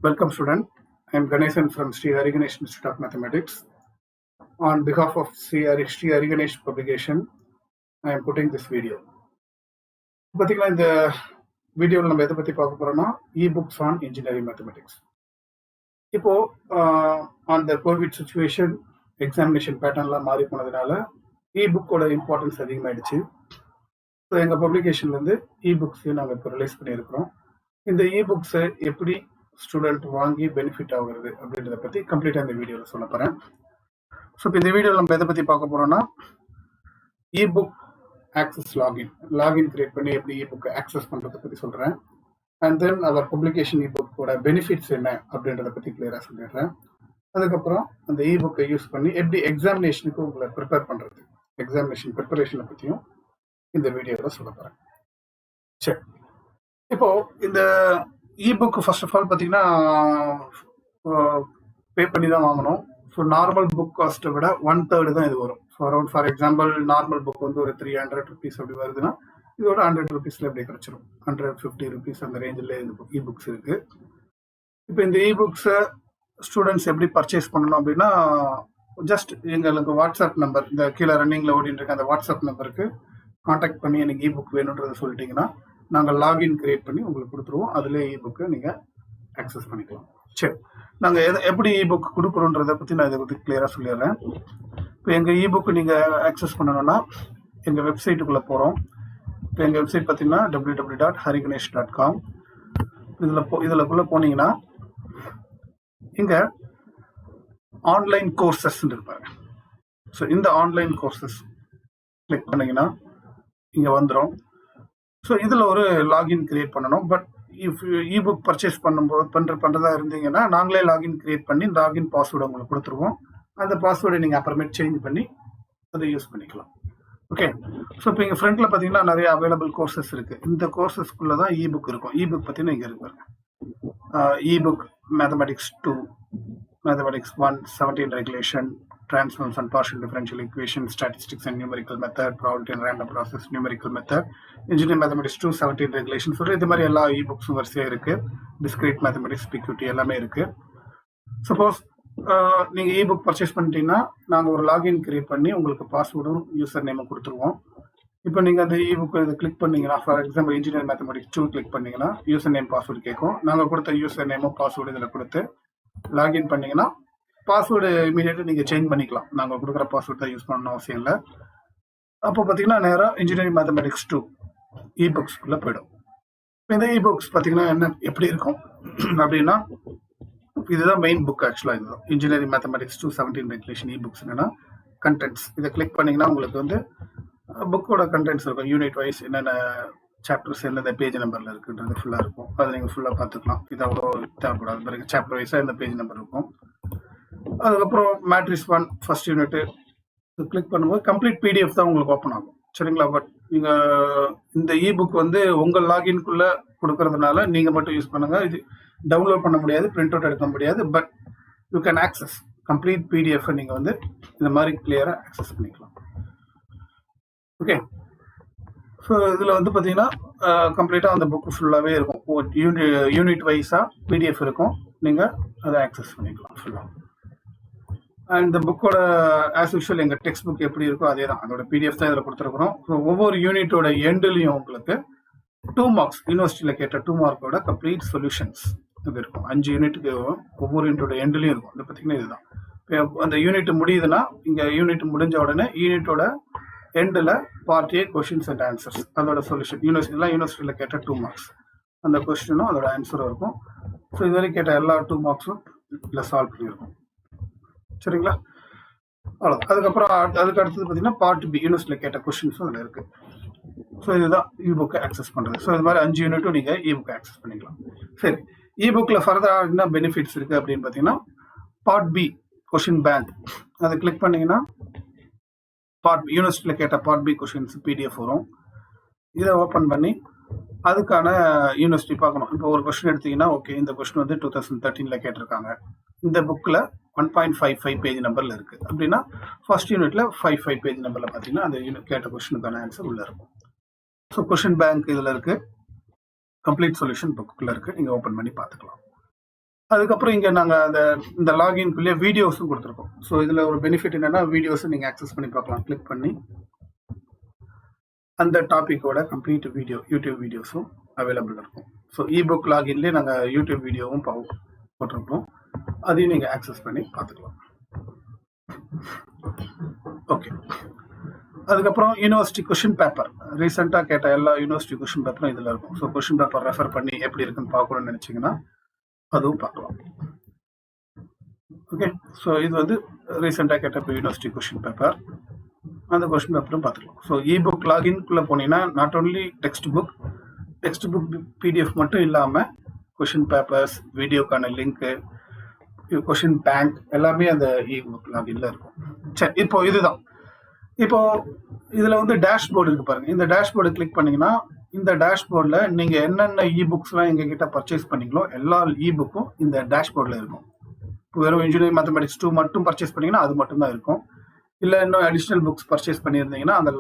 Welcome student. I am Ganeshan from Hariganesh Institute of Mathematics. On behalf of Hariganesh publication, I am putting this video. பார்த்தீங்கன்னா இந்த வீடியோவில் நம்ம எதை பற்றி பார்க்க போறோம்னா eBooks on engineering mathematics. இப்போ on the Covid situation examination பேட்டர்ன்லாம் மாறி போனதுனால இபுக்கோட இம்பார்ட்டன்ஸ் அதிகமாகிடுச்சு. ஸோ எங்கள் பப்ளிகேஷன்லேருந்து இபுக்ஸையும் நாங்கள் இப்போ ரிலீஸ் பண்ணியிருக்கிறோம். இந்த இபுக்ஸை எப்படி ஸ்டூடெண்ட் வாங்கி பெனிஃபிட் ஆகுறது அப்படின்றத பற்றி கம்ப்ளீட்டாக இந்த வீடியோவில் சொல்ல போகிறேன். ஸோ இப்போ இந்த வீடியோவில் நம்ம எதை பற்றி பார்க்க போகிறோம்னா இபுக் ஆக்சஸ் லாகின் கிரியேட் பண்ணி எப்படி இபுக்கை ஆக்சஸ் பண்ணுறதை பற்றி சொல்கிறேன். அண்ட் தென் அவர் பப்ளிகேஷன் இபுக்கோட பெனிஃபிட்ஸ் என்ன அப்படின்றத பற்றி கிளியராக சொல்லிடுறேன். அதுக்கப்புறம் அந்த இபுக்கை யூஸ் பண்ணி எப்படி எக்ஸாமினேஷனுக்கு உங்களை ப்ரிப்பேர் பண்ணுறது, எக்ஸாமினேஷன் ப்ரிப்பரேஷனை பற்றியும் இந்த வீடியோவில் சொல்ல போகிறேன். சரி, இப்போது இந்த இபுக் ஃபர்ஸ்ட் ஆஃப் ஆல் பார்த்தீங்கன்னா பே பண்ணி தான் வாங்கணும். ஸோ நார்மல் புக் காஸ்ட்டை விட 1/3 தான் இது வரும். So around for example normal book வந்து ஒரு 300 rupees அப்படி வருதுன்னா இதோட 100 rupeesல எப்படி கிடைச்சிரும். 150 rupees அந்த ரேஞ்சில் இந்த இபுக்ஸ் இருக்குது. இப்போ இந்த இபுக்ஸை ஸ்டூடெண்ட்ஸ் எப்படி பர்ச்சேஸ் பண்ணணும் அப்படின்னா ஜஸ்ட் எங்களுக்கு வாட்ஸ்அப் நம்பர், இந்த கீழே ரன்னிங்கில் ஓடிட்டு இருக்க அந்த வாட்ஸ்அப் நம்பருக்கு கான்டாக்ட் பண்ணி எனக்கு இபுக் வேணுன்றதை சொல்லிட்டீங்கன்னா நாங்கள் லாகின் கிரியேட் பண்ணி உங்களுக்கு கொடுத்துருவோம். அதில் இபுக்கை நீங்கள் ஆக்சஸ் பண்ணிக்கலாம். சரி, நாங்கள் எப்படி இபுக் கொடுக்குறோன்றதை பற்றி நான் இதை பற்றி கிளியராக சொல்லிடுறேன். இப்போ எங்கள் இபுக்கு நீங்கள் ஆக்சஸ் பண்ணணும்னா எங்கள் வெப்சைட்டுக்குள்ளே போகிறோம். இப்போ எங்கள் வெப்சைட் பார்த்தீங்கன்னா www.hariganesh.com. இதில் போனீங்கன்னா இங்கே ஆன்லைன் கோர்சஸ் இருப்பாங்க. ஸோ இந்த ஆன்லைன் கோர்சஸ் கிளிக் பண்ணிங்கன்னா இங்கே வந்துடும். ஸோ இதில் ஒரு லாகின் கிரியேட் பண்ணணும். பட் இஃப் இபுக் பர்ச்சேஸ் பண்ணுறதா இருந்தீங்கன்னா நாங்களே லாகின் கிரியேட் பண்ணி லாகின் பாஸ்வேர்டு உங்களுக்கு கொடுத்துருவோம். அந்த பாஸ்வேர்டை நீங்கள் அப்புறமேட் சேஞ்ச் பண்ணி அதை யூஸ் பண்ணிக்கலாம். ஓகே, ஸோ இப்போ இங்கே ஃப்ரண்ட்டில் பார்த்தீங்கன்னா நிறைய அவைலபிள் கோர்சஸ் இருக்குது. இந்த கோர்சஸ்க்குள்ளே தான் இபுக் இருக்கும். இபுக் பார்த்தீங்கன்னா இங்கே இருக்கு பாருங்க. Ebook mathematics 2, mathematics 1, 17 regulation, transforms and partial differential equations, statistics and numerical method, probability and random process, numerical method, engineering mathematics 2, 17 regulations. So இது மாதிரி எல்லா இபுக்ஸும் வரிசையாக இருக்குது. discrete mathematics, PQT எல்லாமே இருக்குது. சப்போஸ் நீங்கள் இபுக் பர்ச்சேஸ் பண்ணிட்டீங்கன்னா நாங்கள் ஒரு லாகின் கிரியேட் பண்ணி உங்களுக்கு பாஸ்வேர்டும் யூசர் நேமும் கொடுத்துருவோம். இப்போ நீங்கள் அந்த இபுக் இதை கிளிக் பண்ணீங்கன்னா, for example engineering mathematics 2 click பண்ணிங்கன்னா யூசர் நேம் பாஸ்வேர்டு கேட்கும். நாங்கள் கொடுத்த யூசர் நேமும் பாஸ்வேர்டு இதில் கொடுத்து லாகின் பண்ணிங்கன்னா பாஸ்வேர்டு இமீடியட்டாக நீங்கள் சேஞ்ச் பண்ணிக்கலாம். நாங்கள் கொடுக்குற பாஸ்வேர்டு தான் யூஸ் பண்ணணும் அவசியம் இல்லை. அப்போ பார்த்தீங்கன்னா நேராக இன்ஜினியரிங் மேத்தமெட்டிக்ஸ் 2 இபுக்ஸ்குள்ளே போயிடும். இந்த இபுக்ஸ் பார்த்தீங்கன்னா எப்படி இருக்கும் அப்படின்னா இதுதான் மெயின் புக். ஆக்சுவலாக இதுதான் இன்ஜினியரிங் மேத்தமெட்டிக்ஸ் 2, 17 ரெகுலேஷன் இபுக்ஸ். என்னன்னா கண்டென்ட்ஸ், இதை கிளிக் பண்ணிங்கன்னா உங்களுக்கு வந்து புக்கோட கண்டென்ட்ஸ் இருக்கும். யூனிட் வைஸ் என்னென்ன சாப்டர்ஸ் எந்தெந்த பேஜ் நம்பரில் இருக்குன்றது ஃபுல்லாக இருக்கும். அதை நீங்கள் ஃபுல்லாக பார்த்துக்கலாம். இது அவ்வளோ தேவைப்படாது. பிறகு சாப்டர் வைஸாக இந்த பேஜ் நம்பர் இருக்கும். அதுக்கப்புறம் மேட்ரிக்ஸ் 1 ஃபர்ஸ்ட் யூனிட்டு கிளிக் பண்ணும்போது கம்ப்ளீட் பிடிஎஃப் தான் உங்களுக்கு ஓப்பன் ஆகும். சரிங்களா? பட் நீங்கள் இந்த இபுக் வந்து உங்கள் லாகின்குள்ளே கொடுக்கறதுனால நீங்கள் மட்டும் யூஸ் பண்ணுங்கள். இது டவுன்லோட் பண்ண முடியாது, பிரிண்ட் அவுட் எடுக்க முடியாது. But you can access complete PDF. நீங்கள் வந்து இந்த மாதிரி கிளியராக ஆக்சஸ் பண்ணிக்கலாம். ஓகே, ஸோ இதில் வந்து பார்த்தீங்கன்னா கம்ப்ளீட்டாக அந்த புக்கு ஃபுல்லாகவே இருக்கும். யூனிட் வைஸாக பிடிஎஃப் இருக்கும். நீங்கள் அதை ஆக்சஸ் பண்ணிக்கலாம் ஃபுல்லாக. அண்ட் இந்த புக்கோட ஆஸ் யூஷுவல் எங்கள் டெக்ஸ்ட் புக் எப்படி இருக்கோ அதே தான், அதோட பிடிஎஃப் தான் இதில் கொடுத்துருக்குறோம். ஸோ ஒவ்வொரு யூனிட்டோட எண்டுலையும் உங்களுக்கு 2 marks யூனிவர்சிட்டியில் கேட்ட 2 மார்க்கோட கம்ப்ளீட் சொல்யூஷன்ஸ் இது இருக்கும். 5 யூனிட்டுக்கு ஒவ்வொரு யூனிட்டோட எண்டுலையும் இருக்கும். இது பார்த்தீங்கன்னா இதுதான். அந்த யூனிட் முடியுதுன்னா இங்கே யூனிட் முடிஞ்ச உடனே யூனிட்டோட எண்டில் part A questions and answers, அதோட சொல்யூஷன். யூனிவர்சிட்டியில் கேட்ட 2 marks அந்த கொஸ்டினும் அதோட ஆன்சரும் இருக்கும். ஸோ இது வரைக்கும் கேட்ட எல்லா 2 marksம் இதில் சால்வ் பண்ணியிருக்கும். சரிங்களா? அவ்வளோ. அதுக்கப்புறம் அதுக்கு அடுத்தது பார்த்தீங்கன்னா பார்ட் B யூனிவர்சிட்டியில் கேட்ட கொஸ்டின்ஸும் அதில் இருக்குது. ஸோ இதுதான் இபுக்கை ஆக்சஸ் பண்ணுறது. ஸோ இது மாதிரி 5 யூனிட்டும் நீங்கள் இபுக்கை ஆக்சஸ் பண்ணிக்கலாம். சரி, இபுக்கில் ஃபர்தராக என்ன பெனிஃபிட்ஸ் இருக்குது அப்படின்னு பார்த்தீங்கன்னா பார்ட் B கொஷின் பேங்க் அதை கிளிக் பண்ணிங்கன்னா யூனிவர்சிட்டியில் கேட்ட பார்ட் B கொஷின்ஸ் பிடிஎஃப் வரும். இதை ஓப்பன் பண்ணி அதுக்கான யூனிவர்சிட்டி பார்க்கணும். இப்போ ஒரு கொஸ்டின் எடுத்தீங்கன்னா ஓகே, இந்த கொஸ்டின் வந்து 2013 கேட்டிருக்காங்க. இந்த புக்கில் 1.55 பேஜ் நம்பரில் இருக்குது அப்படின்னா ஃபர்ஸ்ட் யூனிட்டில் 55 பேஜ் நம்பரில் பார்த்தீங்கன்னா அந்த யூனிட் கேட்ட கொஸ்டினுக்கான ஆன்சர் உள்ளே இருக்கும். ஸோ கொஷின் பேங்க் இதில் இருக்குது. கம்ப்ளீட் சொல்யூஷன் புக்குள்ளே இருக்குது. நீங்கள் ஓப்பன் பண்ணி பார்த்துக்கலாம். அதுக்கப்புறம் இங்கே நாங்கள் இந்த லாகின்குள்ளேயே வீடியோஸும் கொடுத்துருக்கோம். ஸோ இதில் ஒரு பெனிஃபிட் என்னென்னா வீடியோஸும் நீங்கள் ஆக்சஸ் பண்ணி பார்க்கலாம். கிளிக் பண்ணி அந்த டாப்பிக்கோட கம்ப்ளீட் வீடியோ யூடியூப் வீடியோஸும் அவைலபிள் இருக்கும். ஸோ இபுக் லாகின்லேயே நாங்கள் யூடியூப் வீடியோவும் போட்டிருக்கோம். அதையும் நீங்கள் ஆக்சஸ் பண்ணி பார்த்துக்கலாம். ஓகே, அதுக்கப்புறம் யூனிவர்சிட்டி கொஷின் பேப்பர் ரீசெண்டாக கேட்ட எல்லா யூனிவர்சிட்டி கொஷின் பேப்பரும் இதில் இருக்கும். ஸோ கொஷின் பேப்பர் ரெஃபர் பண்ணி எப்படி இருக்குன்னு பார்க்கணும்னு நினச்சிங்கன்னா அதுவும் பார்க்கலாம். ஓகே, ஸோ இது வந்து ரீசெண்டாக கேட்ட யூனிவர்சிட்டி கொஷின் பேப்பர், அந்த கொஷின் பேப்பரும் பார்த்துக்கலாம். ஸோ இபுக் லாகின்குள்ளே போனீங்கன்னா not only text book PDF மட்டும் இல்லாமல் கொஷின் பேப்பர்ஸ், வீடியோக்கான லிங்க்கு, கொஷின் பேங்க் எல்லாமே அந்த இபுக் லாகின்ல இருக்கும். சரி, இப்போ இதுதான். இப்போ இதில் வந்து டேஷ்போர்டு இருக்கு பாருங்க. இந்த டேஷ்போர்டு கிளிக் பண்ணீங்கன்னா இந்த டேஷ்போர்டில் நீங்கள் என்னென்ன இபுக்ஸ்லாம் எங்ககிட்ட பர்ச்சேஸ் பண்ணீங்களோ எல்லா இபுக்கும் இந்த டேஷ்போர்டில் இருக்கும். இப்போ வெறும் இன்ஜினியரிங் மேத்தமெட்டிக்ஸ் 2 மட்டும் பர்ச்சேஸ் பண்ணீங்கன்னா அது மட்டும் தான் இருக்கும். இல்லை இன்னும் அடிஷ்னல் புக்ஸ் பர்ச்சேஸ் பண்ணியிருந்தீங்கன்னா அந்த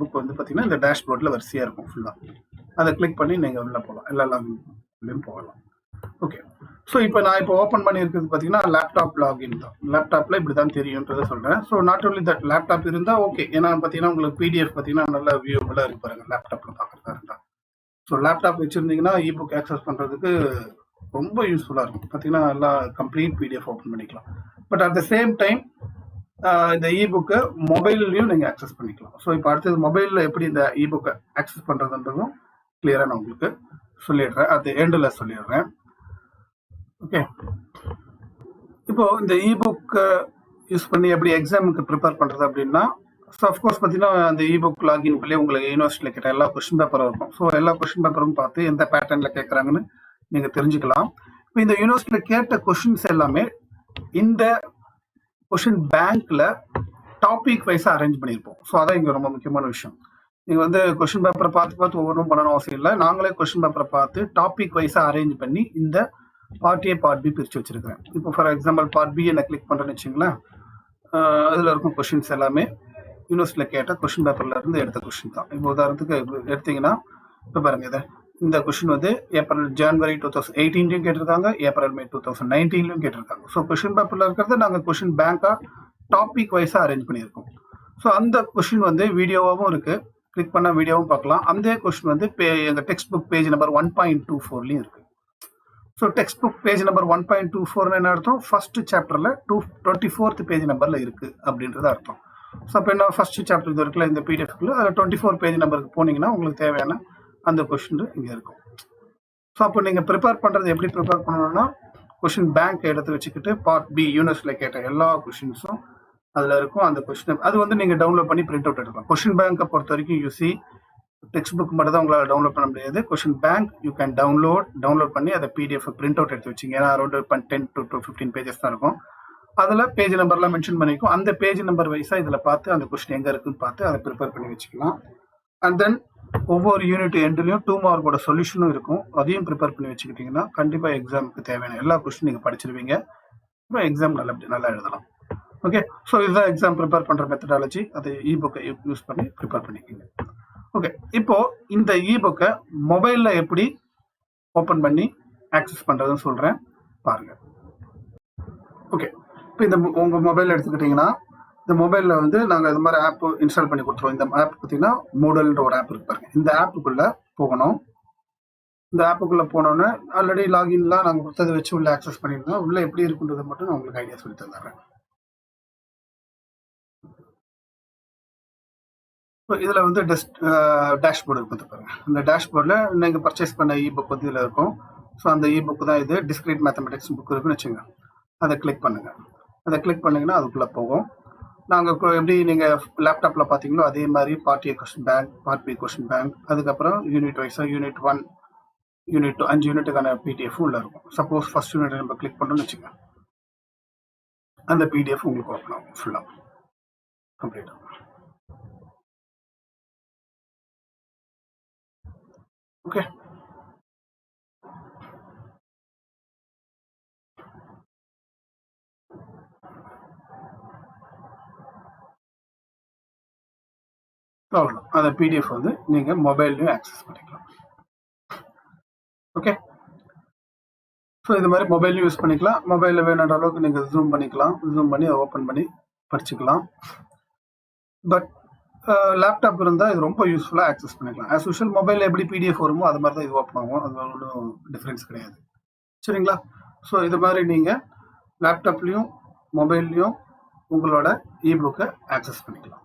புக் வந்து பார்த்தீங்கன்னா இந்த டேஷ்போர்டில் வரிசையாக இருக்கும் ஃபுல்லாக. அதை கிளிக் பண்ணி நீங்கள் உள்ளே போகலாம், எல்லா லாகின்லையும் போகலாம். ஓகே, ஸோ இப்போ நான் ஓப்பன் பண்ணியிருக்கிறது பார்த்தீங்கன்னா லேப்டாப் லாகின் தான். லேப்டாப்பில் இப்படி தான் தெரியுன்றதை சொல்கிறேன். So not only that, laptop இருந்தால் ஓகே. ஏன்னா பார்த்தீங்கன்னா உங்களுக்கு பிடிஎஃப் பார்த்தீங்கன்னா நல்லா வியூபிளாக இருக்கு பாருங்க லேப்டாப்பில் பார்க்குறதா இருந்தால். ஸோ லேப்டாப் வச்சுருந்தீங்கன்னா இபுக் ஆக்சஸ் பண்ணுறதுக்கு ரொம்ப யூஸ்ஃபுல்லாக இருக்கும். பார்த்தீங்கன்னா நல்லா கம்ப்ளீட் பிடிஎஃப் ஓப்பன் பண்ணிக்கலாம். But at the same time இந்த இபுக்கை மொபைல்லையும் நீங்கள் ஆக்சஸ் பண்ணிக்கலாம். ஸோ இப்போ அடுத்தது மொபைலில் எப்படி இந்த இபுக்கை ஆக்சஸ் பண்ணுறதுன்றதும் கிளியராக நான் உங்களுக்கு சொல்லிடுறேன், அது எண்டில் சொல்லிடுறேன். ஓகே, இப்போ இந்த இபுக் யூஸ் பண்ணி எப்படி எக்ஸாமுக்கு ப்ரிப்பேர் பண்ணுறது அப்படின்னா, ஸோ அஃப்கோர்ஸ் பார்த்தீங்கன்னா அந்த இபுக் லாகின்குள்ளேயே உங்களுக்கு யூனிவர்சிட்டியில் கேட்ட எல்லா கொஸ்டின் பேப்பரும் இருக்கும். ஸோ எல்லா கொஸ்டின் பேப்பரும் பார்த்து எந்த பேட்டர்னில் கேட்குறாங்கன்னு நீங்கள் தெரிஞ்சுக்கலாம். இப்போ இந்த யூனிவர்சிட்டியில் கேட்ட கொஸ்டின்ஸ் எல்லாமே இந்த கொஸ்டின் பேங்க்ல டாபிக் வைஸாக அரேஞ்ச் பண்ணியிருப்போம். ஸோ அதான் இங்கே ரொம்ப முக்கியமான விஷயம். நீங்கள் வந்து கொஸ்டின் பேப்பரை பார்த்து ஒவ்வொன்றும் பண்ணணும் அவசியம் இல்லை. நாங்களே கொஸ்டின் பேப்பரை பார்த்து டாபிக் வைஸாக அரேஞ்ச் பண்ணி இந்த பார்ட் ஏ பார்ட் பி பிரித்து வச்சிருக்கிறேன். இப்போ ஃபார் எக்ஸாம்பிள் பார்ட் பி என்ன கிளிக் பண்ணுறேன்னு வச்சுங்களேன், அதில் இருக்கும் கொஸ்டின்ஸ் எல்லாமே யூனிவர்சிட்டியில் கேட்ட கொஸ்டின் பேப்பர்ல இருந்து எடுத்த கொஸ்டின் தான். இப்போ உதாரணத்துக்கு எடுத்தீங்கன்னா இப்போ பாருங்க, இந்த கொஸ்டின் வந்து ஜனவரி 2018 கேட்டிருக்காங்க, ஏப்ரல் மே 2019 கேட்டிருக்காங்க. ஸோ கொஸ்டின் பேப்பர்ல இருக்கிறத நாங்கள் கொஸ்டின் பேங்காக டாபிக் வைஸாக அரேஞ்ச் பண்ணியிருக்கோம். ஸோ அந்த கொஸ்டின் வந்து வீடியோவாகவும் இருக்கு, கிளிக் பண்ண வீடியோவும் பார்க்கலாம். அந்த கொஸ்டின் வந்து எங்கள் டெக்ஸ்ட் புக் பேஜ் நம்பர் 1.24லையும் இருக்கு. So text book page number 1.24 என்ன அர்த்தம், ஃபர்ஸ்ட் சாப்டர்ல 24th பேஜ் நம்பர்ல இருக்கு அப்படின்றது அர்த்தம். ஸோ அப்போ என்ன ஃபர்ஸ்ட் சாப்டர் இது இருக்குல்ல இந்த பிடிஎஃப்ல, அதில் 24 பேஜ் நம்பருக்கு போனீங்கன்னா உங்களுக்கு தேவையான அந்த கொஸ்டின் இங்கே இருக்கும். ஸோ அப்போ நீங்கள் ப்ரிப்பேர் பண்ணுறது எப்படி ப்ரிப்பேர் பண்ணணும்னா, கொஸ்டின் பேங்க் எடுத்து வச்சுக்கிட்டு பார்ட் பி யூனிவர்சிட்டியில் கேட்ட எல்லா கொஸ்டின்ஸும் அதில் இருக்கும். அந்த கொஸ்டின் அது வந்து நீங்கள் டவுன்லோட் பண்ணி பிரிண்ட் அவுட் எடுக்கலாம். கொஸ்டின் பேங்கை பொறுத்த வரைக்கும் யூசி டெக்ஸ்ட் புக் மட்டும் தான் உங்களால் டவுன்லோட் பண்ண முடியாது. Question bank you can download பண்ணி அதை பிடிஎஃப் பிரிண்ட் அவுட் எடுத்து வச்சிங்க. ஏன்னா அரௌண்ட் 10 to 15 பேஜஸ் தான் இருக்கும். அதில் பேஜ் நம்பர்லாம் மென்ஷன் பண்ணிக்கும். அந்த பேஜ் நம்பர் வைஸாக இதில் பார்த்து அந்த கொஸ்டின் எங்கே இருக்குன்னு பார்த்து அதை ப்ரிப்பேர் பண்ணி வச்சுக்கலாம். அண்ட் தென் ஒவ்வொரு யூனிட் எண்ட்லையும் 2 மார்க்கோட சொல்யூஷனும் இருக்கும். அதையும் ப்ரிப்பேர் பண்ணி வச்சுக்கிட்டிங்கன்னா கண்டிப்பாக எக்ஸாமுக்கு தேவையான எல்லா கொஸ்டின் நீங்கள் படிச்சிருவீங்க. அப்புறம் எக்ஸாம் நல்லா எழுதலாம். ஓகே, ஸோ இதுதான் எக்ஸாம் ப்ரிப்பேர் பண்ணுற மெத்தடாலஜி. அதை இபுக்கை யூஸ் பண்ணி ப்ரிப்பேர் பண்ணிக்கிங்க. ஓகே, இப்போ இந்த இபுக்கை மொபைலில் எப்படி ஓப்பன் பண்ணி ஆக்சஸ் பண்ணுறதுன்னு சொல்கிறேன் பாருங்க. ஓகே, இப்போ இந்த உங்கள் மொபைல் எடுத்துக்கிட்டிங்கன்னா இந்த மொபைலில் வந்து நாங்கள் இது மாதிரி ஆப் இன்ஸ்டால் பண்ணி கொடுத்துருவோம். இந்த ஆப் பார்த்தீங்கன்னா மூடல்ன்ற ஒரு ஆப் இருக்கு பாருங்க. இந்த ஆப்புக்குள்ளே போகணும். இந்த ஆப்புக்குள்ளே போனோன்னே ஆல்ரெடி லாகின்லாம் நாங்கள் கொடுத்ததை வச்சு உள்ள ஆக்சஸ் பண்ணியிருந்தோம். உள்ள எப்படி இருக்குன்றதை மட்டும் நான் உங்களுக்கு ஐடியா சொல்லி தந்துடுறேன். இப்போ இதில் வந்து டேஷ்போர்டு இருக்குது பாருங்க. இந்த டேஷ்போர்டில் நீங்கள் பர்ச்சேஸ் பண்ண இபுக் வந்து இதில் இருக்கும். ஸோ அந்த இபுக் தான் இது. டிஸ்கிரீட் மேத்தமெட்டிக்ஸ் புக் இருக்குன்னு வச்சுங்க. அதை கிளிக் பண்ணுங்கள். அதை கிளிக் பண்ணிங்கன்னா அதுக்குள்ளே போகும். நாங்கள் எப்படி நீங்கள் லேப்டாப்பில் பார்த்தீங்களோ அதே மாதிரி part A question bank, part B question bank, அதுக்கப்புறம் யூனிட் வைஸாக யூனிட் 1, யூனிட் 2 5 யூனிட்டுக்கான பிடிஎஃப் உள்ள இருக்கும். சப்போஸ் ஃபர்ஸ்ட் யூனிட் நம்ம கிளிக் பண்ணோம்னு வச்சுங்க, அந்த பிடிஎஃப் உங்களுக்கு ஓப்பன் ஆகும் ஃபுல்லாக கம்ப்ளீட் ஆகும். ஓகே, அவ்வளோதான். அந்த பிடிஎஃப் வந்து நீங்கள் மொபைல்லையும் ஆக்சஸ் பண்ணிக்கலாம். ஓகே, ஸோ இது மாதிரி மொபைலையும் யூஸ் பண்ணிக்கலாம். மொபைலில் வேணுன்ற அளவுக்கு நீங்கள் ஜூம் பண்ணிக்கலாம். ஜூம் பண்ணி ஓப்பன் பண்ணி படிச்சுக்கலாம். பட் லேப்டாப் இருந்தால் இது ரொம்ப யூஸ்ஃபுல்லாக ஆக்சஸ் பண்ணிக்கலாம். ஆஸ் யூஷுவல் மொபைலில் எப்படி பிடிஎஃப் வருமோ அது மாதிரி தான் இது ஓப்பன் ஆகும். அது ஒன்றும் டிஃப்ரென்ஸ் கிடையாது. சரிங்களா? ஸோ இது மாதிரி நீங்கள் லேப்டாப்லேயும் மொபைல்லையும் உங்களோட இபுக்கை ஆக்சஸ் பண்ணிக்கலாம்.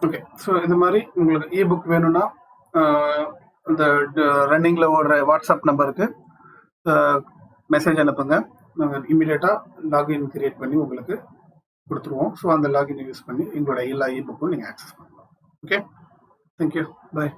ஓகே, ஸோ இது மாதிரி உங்களுக்கு இபுக் வேணும்னா இந்த ரன்னிங்கில் ஓடுற வாட்ஸ்அப் நம்பருக்கு மெசேஜ் அனுப்புங்க. நாங்கள் இமீடியட்டாக லாகின் கிரியேட் பண்ணி உங்களுக்கு கொடுத்துருவோம். ஸோ அந்த லாகின் யூஸ் பண்ணி எங்களோட எல்லா இபுக்கும் நீங்கள் ஆக்சஸ் பண்ணலாம். ஓகே, தேங்க்யூ, பாய்.